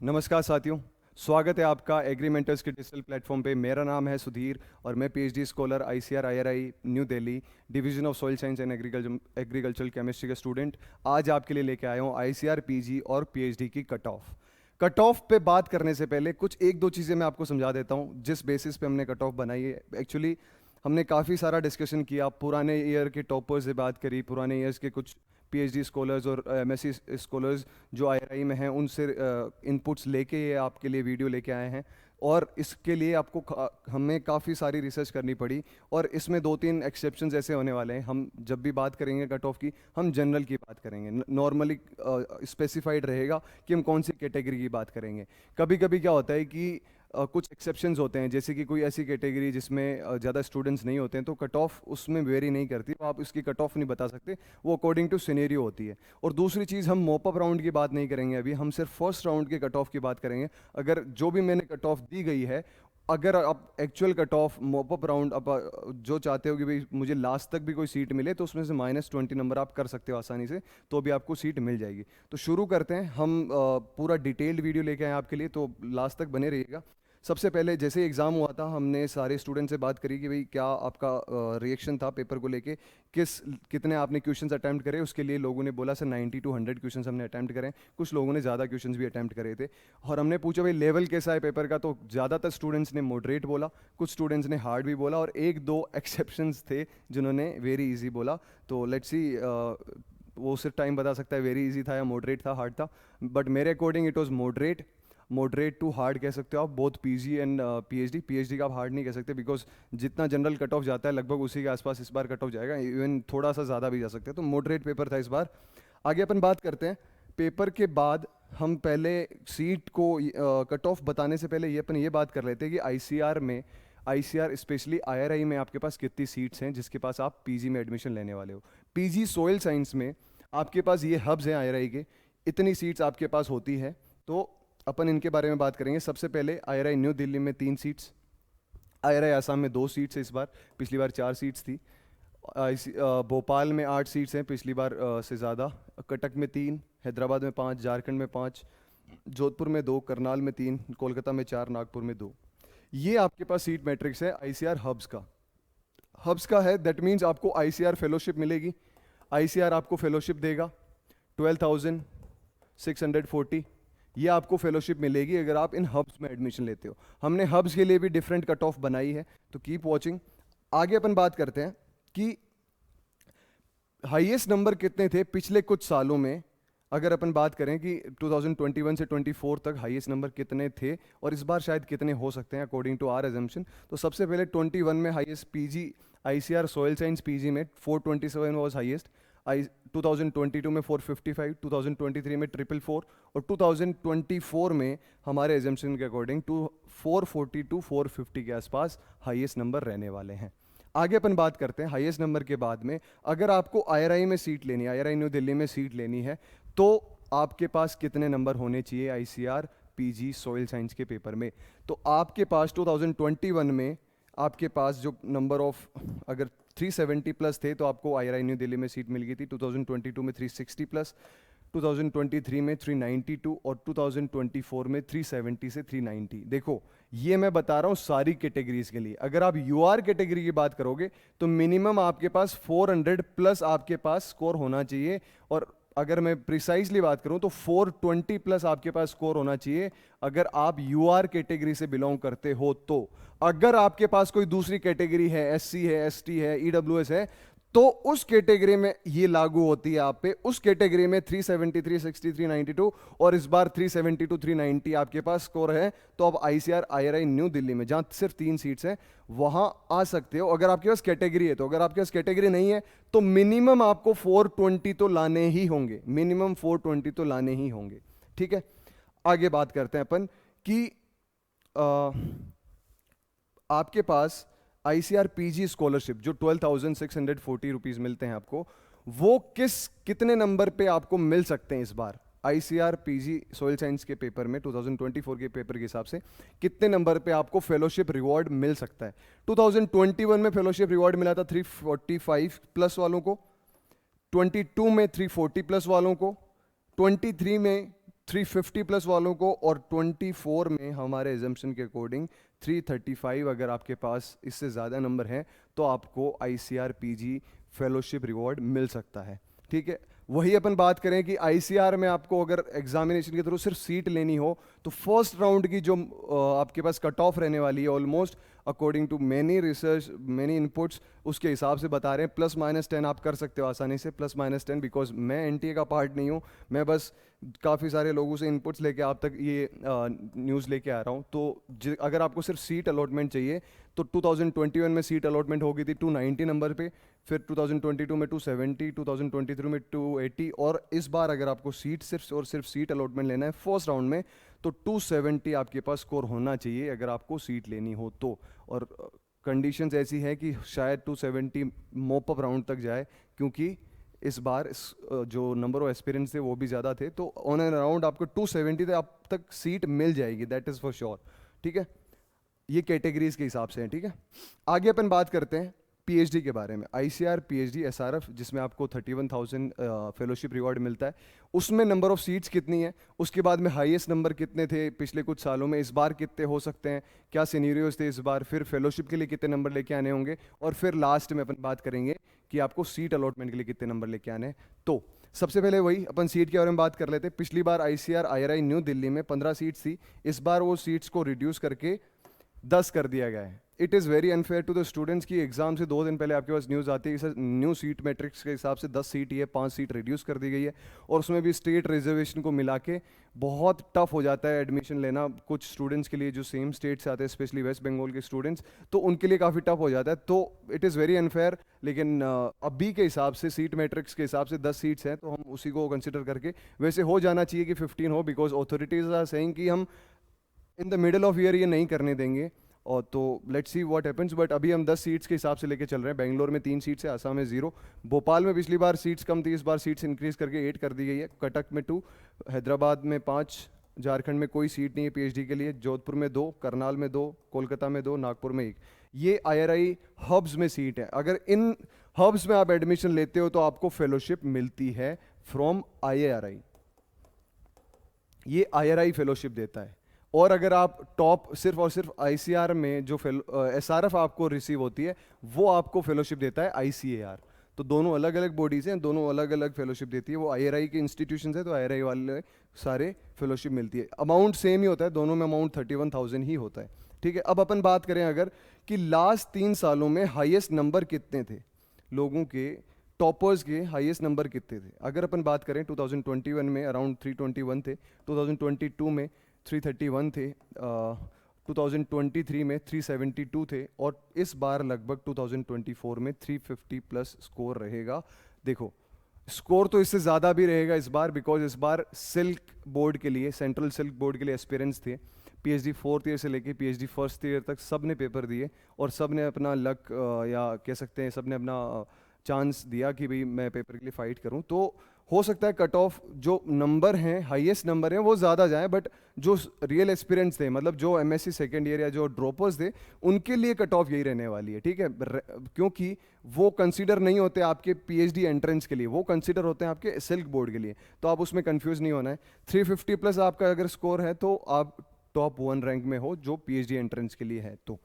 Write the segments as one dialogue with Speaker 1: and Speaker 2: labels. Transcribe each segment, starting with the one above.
Speaker 1: नमस्कार साथियों, स्वागत है आपका एग्रीमेंटर्स के डिजिटल प्लेटफॉर्म पे। मेरा नाम है सुधीर और मैं PhD scholar ICR IRI new Delhi division of soil science and agricultural chemistry का स्टूडेंट आज आपके लिए लेके आया हूँ आईसीआर पीजी और पीएचडी की कट ऑफ पे बात करने से पहले कुछ एक दो चीज़ें मैं आपको समझा देता हूँ जिस बेसिस पे हमने कट ऑफ बनाई है। एक्चुअली हमने काफ़ी सारा डिस्कशन किया, पुराने ईयर के टॉपर्स से बात करी, पुराने ईयर्स के कुछ पीएचडी स्कॉलर्स और एमएससी स्कॉलर्स जो आईआईआई में हैं उनसे इनपुट्स लेके ये आपके लिए वीडियो लेके आए हैं। और इसके लिए आपको हमें काफ़ी सारी रिसर्च करनी पड़ी और इसमें दो तीन एक्सेप्शंस ऐसे होने वाले हैं। हम जब भी बात करेंगे कट ऑफ की, हम जनरल की बात करेंगे, नॉर्मली स्पेसिफाइड रहेगा कि हम कौन सी कैटेगरी की बात करेंगे। कभी कभी क्या होता है कि कुछ एक्सेप्शंस होते हैं, जैसे कि कोई ऐसी कैटेगरी जिसमें ज़्यादा स्टूडेंट्स नहीं होते हैं तो कट ऑफ उसमें वेरी नहीं करती, तो आप इसकी कट ऑफ नहीं बता सकते, वो अकॉर्डिंग टू सिनेरियो होती है। और दूसरी चीज़, हम मॉपअप राउंड की बात नहीं करेंगे अभी, हम सिर्फ फर्स्ट राउंड के कट ऑफ की बात करेंगे। अगर जो भी मैंने कट ऑफ दी गई है, अगर आप actual cut off mop up round आप जो चाहते हो कि भाई मुझे लास्ट तक भी कोई सीट मिले तो उसमें से -20 नंबर आप कर सकते हो आसानी से, तो भी आपको सीट मिल जाएगी। तो शुरू करते हैं हम। पूरा डिटेल्ड वीडियो लेके आए आपके लिए, तो लास्ट तक बने रहिएगा। सबसे पहले जैसे एग्ज़ाम हुआ था, हमने सारे स्टूडेंट से बात करी कि भाई क्या आपका रिएक्शन था पेपर को लेके, कितने आपने क्वेश्चंस अटैम्प्ट करे। उसके लिए लोगों ने बोला सर 90 to 100 क्वेश्चंस हमने अटैम्प्ट करें, कुछ लोगों ने ज़्यादा क्वेश्चंस भी अटैम्प्ट करे थे। और हमने पूछा भाई लेवल कैसा है पेपर का, तो ज़्यादातर स्टूडेंट्स ने मॉडरेट बोला, कुछ स्टूडेंट्स ने हार्ड भी बोला और एक दो एक्सेप्शंस थे जिन्होंने वेरी ईजी बोला। तो लेट्स सी, वो सिर्फ टाइम बता सकता है वेरी इजी था या मॉडरेट था, हार्ड था। बट मेरे according it was moderate to hard कह सकते हो आप, बोथ पीजी एंड पीएचडी का आप हार्ड नहीं कह सकते, बिकॉज जितना जनरल कट ऑफ जाता है लगभग उसी के आसपास इस बार कट ऑफ जाएगा, इवन थोड़ा सा ज़्यादा भी जा सकते हैं। तो मॉडरेट पेपर था इस बार। आगे अपन बात करते हैं पेपर के बाद। हम पहले सीट को कट ऑफ बताने से पहले अपन ये बात कर लेते हैं कि आईसीआर स्पेशली आईआरआई में आपके पास कितनी सीट्स हैं जिसके पास आप पीजी में एडमिशन लेने वाले हो। पीजी सॉइल साइंस में आपके पास ये हब्स हैं आईआरआई के, इतनी सीट्स आपके पास होती है। तो अपन इनके बारे में बात करेंगे। सबसे पहले आईआईआई न्यू दिल्ली में 3 सीट्स, आईआईआई आसाम में 2 सीट्स है इस बार, पिछली बार 4 सीट्स थी। भोपाल में 8 सीट्स हैं, पिछली बार से ज़्यादा। कटक में 3, हैदराबाद में 5, झारखंड में 5, जोधपुर में 2, करनाल में 3, कोलकाता में 4, नागपुर में 2। ये आपके पास सीट मैट्रिक्स है आईसीआर हब्स का है। दैट मीन्स आपको आईसीआर फेलोशिप मिलेगी। आईसीआर आपको फेलोशिप देगा 12,640, ये आपको फेलोशिप मिलेगी अगर आप इन हब्स में एडमिशन लेते हो। हमने हब्स के लिए भी डिफरेंट कट ऑफ बनाई है, तो कीप वॉचिंग। आगे अपन बात करते हैं कि हाईएस्ट नंबर कितने थे पिछले कुछ सालों में। अगर अपन बात करें कि 2021 से 24 तक हाईएस्ट नंबर कितने थे और इस बार शायद कितने हो सकते हैं अकॉर्डिंग टू आर एजम्पशन, तो सबसे पहले 21 में highest PG ICR soil science PG में 427 वाज हाईएस्ट। 2022 में 455, 2023 में 444 और 2024 में हमारे एजम्पशन के अकॉर्डिंग 440 to 450 के आसपास हाईएस्ट नंबर रहने वाले हैं। आगे अपन बात करते हैं हाईएस्ट नंबर के बाद में। अगर आपको आईआईआई में सीट लेनी है, आईआईआई न्यू दिल्ली में सीट लेनी है, तो आपके पास कितने नंबर होने चाहिए आईसीआर पीजी सॉइल साइंस के पेपर में। तो आपके पास 2021 में आपके पास जो नंबर ऑफ अगर 370 प्लस थे तो आपको आईआईआई न्यू दिल्ली में सीट मिल गई थी। 2022 में 360 प्लस, 2023 में 392 और 2024 में 370 से 390। देखो ये मैं बता रहा हूँ सारी कैटेगरीज के लिए। अगर आप यूआर कैटेगरी की बात करोगे तो मिनिमम आपके पास 400 प्लस आपके पास स्कोर होना चाहिए, और अगर मैं प्रिसाइजली बात करूं तो 420 प्लस आपके पास स्कोर होना चाहिए अगर आप यूआर कैटेगरी से बिलोंग करते हो। तो अगर आपके पास कोई दूसरी कैटेगरी है, एससी है, एसटी है, ईडब्ल्यूएस है, तो उस कैटेगरी में ये लागू होती है आप पे। उस कैटेगरी में 370, 360, 392 और इस बार 370 to 390 आपके पास स्कोर है, तो आप आईसीआर आईआईआई न्यू दिल्ली में जहां सिर्फ 3 सीट्स हैं वहां आ सकते हो अगर आपके पास कैटेगरी है। तो अगर आपके पास कैटेगरी नहीं है तो मिनिमम आपको 420 तो लाने ही होंगे, मिनिमम 420 तो लाने ही होंगे। ठीक है, आगे बात करते हैं अपन कि आपके पास आईसीआर पीजी स्कॉलरशिप जो 12,640 रुपीज़ मिलते हैं आपको, वो कितने नंबर पे आपको मिल सकते हैं इस बार आईसीआर पीजी सॉइल साइंस के पेपर में। 2024 के पेपर के हिसाब से कितने नंबर पे आपको फेलोशिप रिवॉर्ड मिल सकता है। 2021 में फेलोशिप रिवॉर्ड मिला था 345 प्लस वालों को, 22 में 340 प्लस वालों को, 23 में 350 प्लस वालों को, और 24 में हमारे एजम्पशन के अकॉर्डिंग 335 अगर आपके पास इससे ज़्यादा नंबर हैं तो आपको ICR PG फेलोशिप रिवॉर्ड मिल सकता है। ठीक है, वही अपन बात करें कि ICR में आपको अगर एग्जामिनेशन के थ्रू सिर्फ सीट लेनी हो तो फर्स्ट राउंड की जो आपके पास कट ऑफ रहने वाली है, almost according to many research many inputs, उसके हिसाब से बता रहे हैं +-10 आप कर सकते हो आसानी से, +-10, बिकॉज मैं NTA का पार्ट नहीं हूँ, मैं बस काफ़ी सारे लोगों से इनपुट्स लेके आप तक ये न्यूज़ लेके आ रहा हूँ। तो अगर आपको सिर्फ सीट अलॉटमेंट चाहिए तो 2021 में सीट अलॉटमेंट हो गई थी 290 नंबर पे, फिर 2022 में 270, 2023 में 280, और इस बार अगर आपको सीट सिर्फ और सिर्फ सीट अलॉटमेंट लेना है फर्स्ट राउंड में तो 270 आपके पास स्कोर होना चाहिए अगर आपको सीट लेनी हो तो। और कंडीशंस ऐसी है कि शायद 270 मोप अप राउंड तक जाए, क्योंकि इस बार जो नंबर ऑफ एस्पिरेंट्स थे वो भी ज़्यादा थे, तो ऑन एंड अराउंड आपको 270 तक आप तक सीट मिल जाएगी, दैट इज़ फॉर श्योर। ठीक है, ये कैटेगरीज के हिसाब से है। ठीक है, आगे अपन बात करते हैं PhD के बारे में। ICR PhD SRF जिसमें आपको 31,000 फेलोशिप रिवॉर्ड मिलता है, उसमें नंबर ऑफ सीट्स कितनी है, उसके बाद में हाईएस्ट नंबर कितने थे पिछले कुछ सालों में, इस बार कितने हो सकते हैं, क्या सिनेरियोज थे इस बार, फिर फेलोशिप के लिए कितने नंबर लेके आने होंगे, और फिर लास्ट में अपन बात करेंगे कि आपको सीट अलॉटमेंट के लिए कितने नंबर लेके आने हैं। तो सबसे पहले वही अपन सीट के बारे में बात कर लेते हैं। पिछली बार ICR IRI न्यू दिल्ली में 15 सीट्स थी, इस बार वो सीट्स को रिड्यूस करके 10 कर दिया गया है। It is very unfair to the students की एग्जाम से 2 दिन पहले आपके पास न्यूज़ आती है कि न्यू सीट मैट्रिक्स के हिसाब से 10 सीट ही है, 5 सीट रिड्यूस कर दी गई है, और उसमें भी स्टेट रिजर्वेशन को मिला के बहुत टफ हो जाता है एडमिशन लेना कुछ स्टूडेंट्स के लिए जो सेम स्टेट से आते हैं, स्पेशली वेस्ट बंगाल के स्टूडेंट्स, तो उनके लिए काफ़ी टफ हो जाता है। तो इट इज़ वेरी अनफेयर, लेकिन अभी के हिसाब से सीट मैट्रिक्स के हिसाब से 10 सीट्स हैं तो हम उसी को कंसिडर करके, वैसे हो जाना चाहिए कि 15 हो, बिकॉज ऑथोरिटीज़ आर सेइंग कि हम in the middle of year ये नहीं करने देंगे, और तो let's see what happens. But अभी हम 10 सीट्स के हिसाब से लेके चल रहे हैं। बेंगलोर में 3 सीट्स है, असम में 0, भोपाल में पिछली बार सीट्स कम थी, इस बार सीट्स इंक्रीज करके 8 कर दी गई है, कटक में 2, हैदराबाद में 5, झारखंड में कोई सीट नहीं है PhD के लिए, जोधपुर में 2, करनाल में 2, कोलकाता में 2, नागपुर में 1। ये IRI हब्स में सीट है। अगर इन हब्स में आप एडमिशन लेते हो तो आपको फेलोशिप मिलती है फ्रॉम IARI, ये IRI फेलोशिप देता है। और अगर आप टॉप सिर्फ और सिर्फ ICR में जो SRF आपको रिसीव होती है वो आपको फेलोशिप देता है ICAR। तो दोनों अलग अलग बॉडीज हैं, दोनों अलग अलग फेलोशिप देती है। वो IRI की इंस्टीट्यूशन है तो IRI वाले सारे फेलोशिप मिलती है। अमाउंट सेम ही होता है, दोनों में अमाउंट 31,000 ही होता है। ठीक है, अब अपन बात करें अगर कि लास्ट 3 सालों में हाईएस्ट नंबर कितने थे लोगों के, टॉपर्स के हाईएस्ट नंबर कितने थे। अगर अपन बात करें 2021 में अराउंड 321 थे, 2022 में 331 थे, 2023 में 372 थे, और इस बार लगभग 2024 में 350 प्लस स्कोर रहेगा। देखो स्कोर तो इससे ज़्यादा भी रहेगा इस बार, बिकॉज इस बार सिल्क बोर्ड के लिए, सेंट्रल सिल्क बोर्ड के लिए एस्पिरेंट्स थे। PhD 4th ईयर से लेके PhD 1st ईयर तक सब ने पेपर दिए, और सब ने अपना लक या कह सकते हैं सब ने अपना चांस दिया कि भाई मैं पेपर के लिए फाइट करूं। तो हो सकता है कट ऑफ जो नंबर हैं, हाईएस्ट नंबर हैं, वो ज़्यादा जाए, बट जो रियल एस्पिरेंट्स थे, मतलब जो MSc सेकेंड ईयर या जो ड्रॉपर्स थे, उनके लिए कट ऑफ यही रहने वाली है। ठीक है, क्योंकि वो कंसीडर नहीं होते आपके PhD एंट्रेंस के लिए, वो कंसीडर होते हैं आपके सिल्क बोर्ड के लिए, तो आप उसमें कंफ्यूज नहीं होना है। 350 प्लस आपका अगर स्कोर है तो आप टॉप 1 रैंक में हो जो PhD एंट्रेंस के लिए है। तो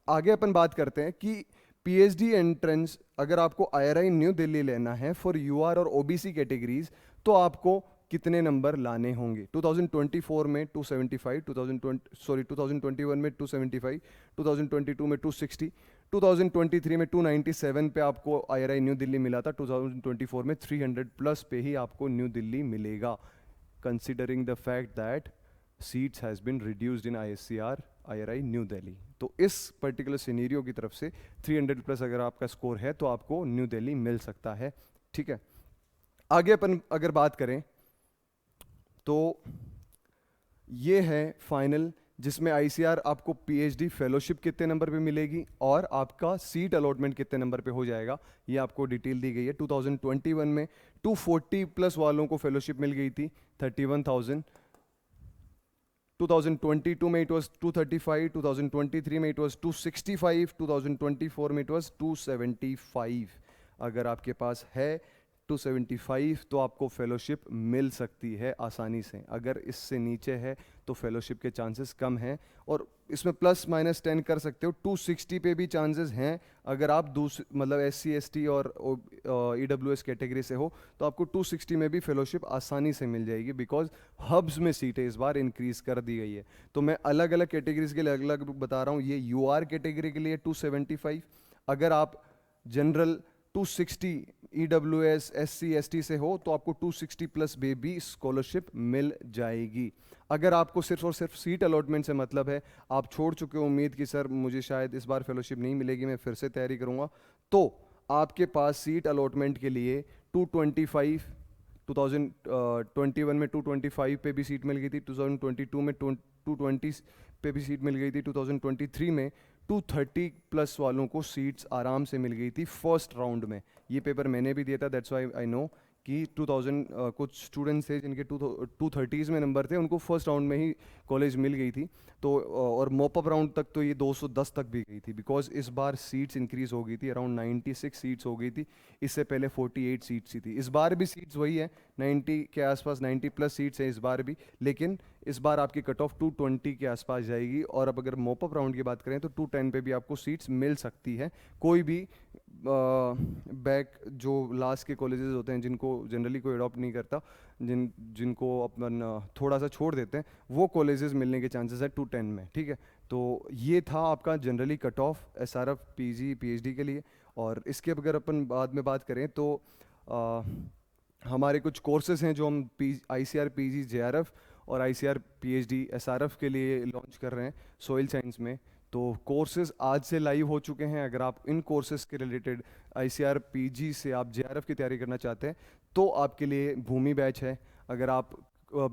Speaker 1: आगे अपन बात करते हैं कि PhD एंट्रेंस अगर आपको IRI न्यू दिल्ली लेना है फॉर UR और OBC कैटेगरीज तो आपको कितने नंबर लाने होंगे। 2024 में 275, 2021 में 275, 2022 में 260, 2023 में 297 पे आपको IRI न्यू दिल्ली मिला था, 2024 में 300 प्लस पे ही आपको न्यू दिल्ली मिलेगा, considering the fact that seats has been reduced in ISCR IRI new Delhi. तो इस पर्टिकुलर सिनेरियो की तरफ से 300 प्लस अगर आपका स्कोर है तो आपको न्यू दिल्ली मिल सकता है। ठीक है, आगे अपन अगर बात करें तो ये है फाइनल, जिसमें ICR आपको PhD फेलोशिप कितने नंबर पे मिलेगी और आपका सीट अलॉटमेंट कितने नंबर पे हो जाएगा, ये आपको डिटेल दी गई है। 2021 में 240 प्लस वालों को फेलोशिप मिल गई थी 31,000, 2022 में इट वाज 235, 2023 में इट वाज 265, 2024 में इट वाज 275। अगर आपके पास है 275 तो आपको फेलोशिप मिल सकती है आसानी से। अगर इससे नीचे है तो फेलोशिप के चांसेस कम हैं, और इसमें प्लस माइनस 10 कर सकते हो। 260 पे भी चांसेस हैं अगर आप मतलब SC ST और EWS कैटेगरी से हो, तो आपको 260 में भी फेलोशिप आसानी से मिल जाएगी, बिकॉज हब्स में सीटें इस बार इंक्रीज कर दी गई है। तो मैं अलग अलग कैटेगरीज के लिए अलग अलग बता रहा हूँ। ये UR कैटेगरी के लिए 275, अगर आप जनरल 260 EWS SC ST से हो तो आपको 260 प्लस बेबी स्कॉलरशिप मिल जाएगी। अगर आपको सिर्फ और सिर्फ सीट अलॉटमेंट से मतलब है, आप छोड़ चुके हो उम्मीद कि सर मुझे शायद इस बार फेलोशिप नहीं मिलेगी, मैं फिर से तैयारी करूंगा, तो आपके पास सीट अलॉटमेंट के लिए 225 2021 में 225 पे भी सीट मिल गई थी, 2022 में 220 पे भी सीट मिल गई थी, 2023 में 230 प्लस वालों को सीट्स आराम से मिल गई थी फर्स्ट राउंड में। ये पेपर मैंने भी दिया था, दैट्स व्हाई आई नो कि 2000 कुछ स्टूडेंट्स थे जिनके 230s में नंबर थे, उनको फर्स्ट राउंड में ही कॉलेज मिल गई थी। तो और मॉपअप राउंड तक तो ये 210 तक भी गई थी, बिकॉज इस बार सीट्स इंक्रीज हो गई थी, अराउंड 96 सीट्स हो गई थी। इससे पहले 48 सीट्स ही थी। इस बार भी सीट्स वही है, 90 के आसपास, 90 प्लस सीट्स हैं इस बार भी, लेकिन इस बार आपकी कट ऑफ 220 के आसपास जाएगी। और अब अगर मॉपअप राउंड की बात करें तो 210 पे भी आपको सीट्स मिल सकती है। कोई भी बैक जो लास्ट के कॉलेजेस होते हैं जिनको जनरली कोई अडॉप्ट नहीं करता, जिनको अपन थोड़ा सा छोड़ देते हैं, वो कॉलेजेस मिलने के चांसेस है 210 में। ठीक है, तो ये था आपका generally cut off SRF PG PhD के लिए। और इसके अगर अपन बाद में बात करें तो हमारे कुछ कोर्सेज हैं जो हम ICR PG JRF और ICR PhD SRF के लिए लॉन्च कर रहे हैं सोइल साइंस में। तो कोर्सेज आज से लाइव हो चुके हैं। अगर आप इन कोर्सेज के रिलेटेड ICR PG से आप JRF की तैयारी करना चाहते हैं तो आपके लिए भूमि बैच है। अगर आप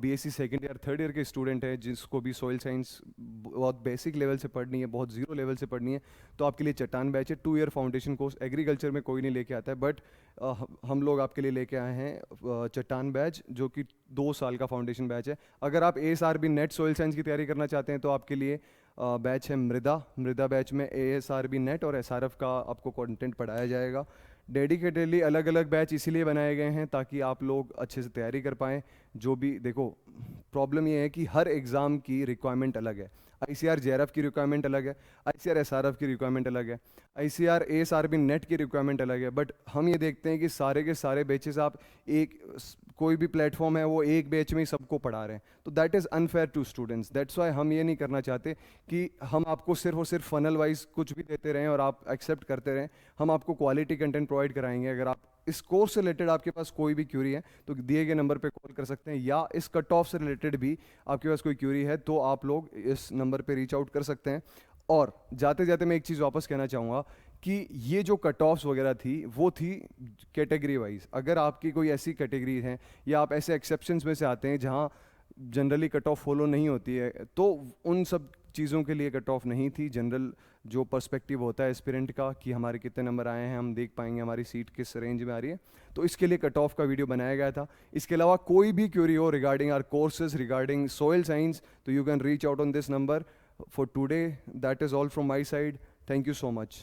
Speaker 1: BSc second year third year के स्टूडेंट हैं जिसको भी सॉइल साइंस बहुत बेसिक लेवल से पढ़नी है, बहुत ज़ीरो लेवल से पढ़नी है, तो आपके लिए चट्टान बैच है। 2 ईयर फाउंडेशन कोर्स एग्रीकल्चर में कोई नहीं लेके आता है, बट हम लोग आपके लिए लेके आए हैं चट्टान बैच, जो कि 2 साल का फाउंडेशन बैच है। अगर आप ASRB नेट सॉइल साइंस की तैयारी करना चाहते हैं तो आपके लिए बैच है मृदा बैच में ASRB नेट और SRF का आपको कंटेंट पढ़ाया जाएगा। डेडिकेटेडली अलग अलग बैच इसीलिए बनाए गए हैं ताकि आप लोग अच्छे से तैयारी कर पाएँ। जो भी देखो, प्रॉब्लम ये है कि हर एग्ज़ाम की रिक्वायरमेंट अलग है। ICR JRF की रिक्वायरमेंट अलग है, ICR SRF की रिक्वायरमेंट अलग है, ICR ASRB नेट की रिक्वायरमेंट अलग है। बट हम ये देखते हैं कि सारे के सारे बैचेस आप कोई भी प्लेटफॉर्म है वो एक बैच में ही सबको पढ़ा रहे हैं, तो that is unfair to students. That's why हम ये नहीं करना चाहते कि हम आपको सिर्फ और सिर्फ फनल वाइज कुछ भी देते रहें और आप एक्सेप्ट करते रहें। हम आपको क्वालिटी कंटेंट प्रोवाइड कराएंगे। अगर आप इस कोर्स से रिलेटेड आपके पास कोई भी क्यूरी है तो दिए गए नंबर पे कॉल कर सकते हैं, या इस कट ऑफ से रिलेटेड भी आपके पास कोई क्यूरी है तो आप लोग इस नंबर पे रीच आउट कर सकते हैं। और जाते जाते मैं एक चीज़ वापस कहना चाहूँगा कि ये जो कट ऑफ्स वगैरह थी वो थी कैटेगरी वाइज। अगर आपकी कोई ऐसी कैटेगरी है या आप ऐसे एक्सेप्शंस में से आते हैं जहाँ जनरली कट ऑफ फॉलो नहीं होती है, तो उन सब चीज़ों के लिए कट ऑफ नहीं थी। जनरल जो पर्सपेक्टिव होता है एस्पिरेंट का कि हमारे कितने नंबर आए हैं, हम देख पाएंगे हमारी सीट किस रेंज में आ रही है, तो इसके लिए कट ऑफ का वीडियो बनाया गया था। इसके अलावा कोई भी क्यूरी हो regarding our courses, regarding soil science, तो you can reach out on this number. For today, that is all from my side. Thank you so much.